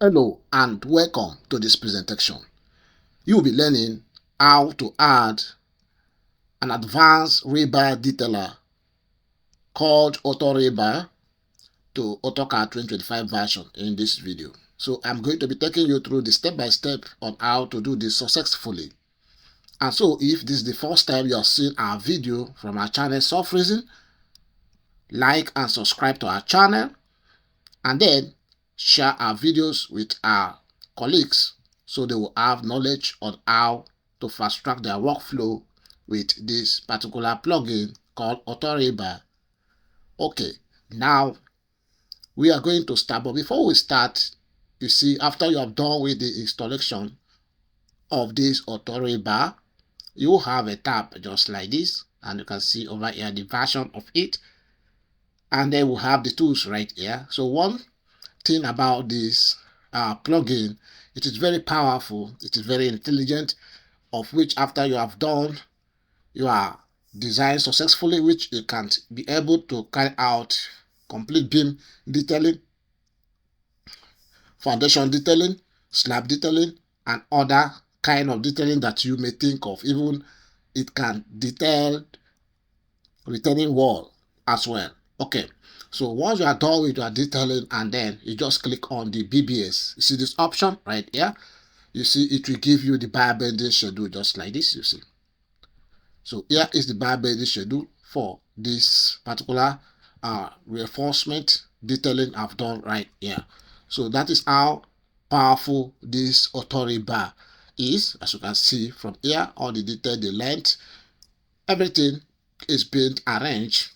Hello and welcome to this presentation. You will be learning how to add an advanced rebar detailer called Auto Rebar to AutoCAD 2025 version in this video. So I'm going to be taking you through the step-by-step on how to do this successfully. And so if this is the first time you are seeing our video from our channel Soft Reason, like and subscribe to our channel, and then share our videos with our colleagues so they will have knowledge on how to fast track their workflow with this particular plugin called Auto Rebar. Okay, now we are going to start, but before we start, you see, after you have done with the installation of this Auto Rebar, you have a tab just like this, and you can see over here the version of it, and then we have the tools right here. So one thing about this plugin, it is very powerful, it is very intelligent, of which after you have done your design successfully, which you can be able to carry out complete beam detailing, foundation detailing, slab detailing, and other kind of detailing that you may think of. Even it can detail retaining wall as well. Okay, so once you are done with your detailing, and then you just click on the BBS. You see this option right here? You see it will give you the bar bending schedule just like this, you see. So here is the bar bending schedule for this particular reinforcement detailing I've done right here. So that is how powerful this Auto Rebar is. As you can see from here, all the detail, the length, everything is being arranged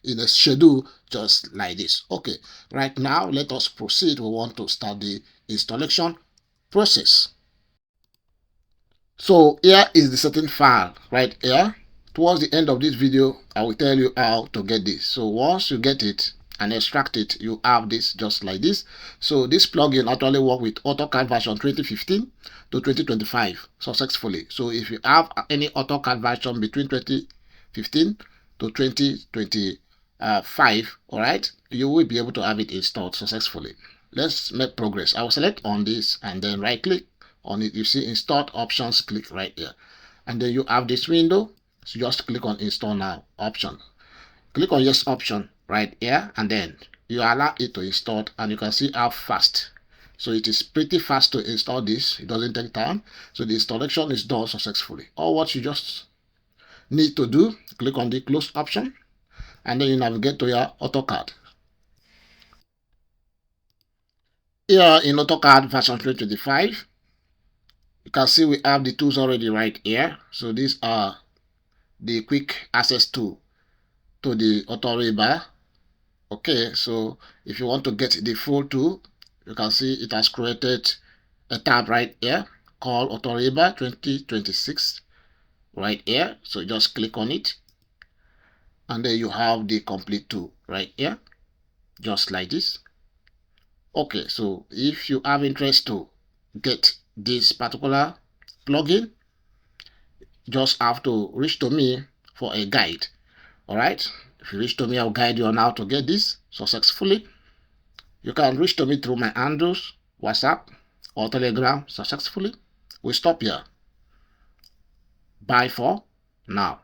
in a schedule just like this. Okay, right now let us proceed. We want to start the installation process. So here is the setting file right here. Towards the end of this video, I will tell you how to get this. So once you get it and extract it, you have this just like this. So this plugin actually works with AutoCAD version 2015 to 2025 successfully. So if you have any AutoCAD version between 2015 to 2025, all right, you will be able to have it installed successfully. Let's make progress. I will select on this and then right click on it. You see installed options, click right here, and then you have this window. So just click on install now option, click on yes option right here, and then you allow it to install, and you can see how fast. So it is pretty fast to install this. It doesn't take time. So the installation is done successfully. All what you just need to do, click on the close option, and then you navigate to your AutoCAD. Here in AutoCAD version 2025, you can see we have the tools already right here. So these are the quick access tool to the Auto Rebar. Okay, so if you want to get the full tool, you can see it has created a tab right here called Auto Rebar 2026 right here. So just click on it, and then you have the complete tool right here just like this. Okay, so if you have interest to get this particular plugin, just have to reach to me for a guide. All right, if you reach to me, I'll guide you on how to get this successfully. You can reach to me through my handles, WhatsApp or Telegram successfully. We stop here. Bye for now.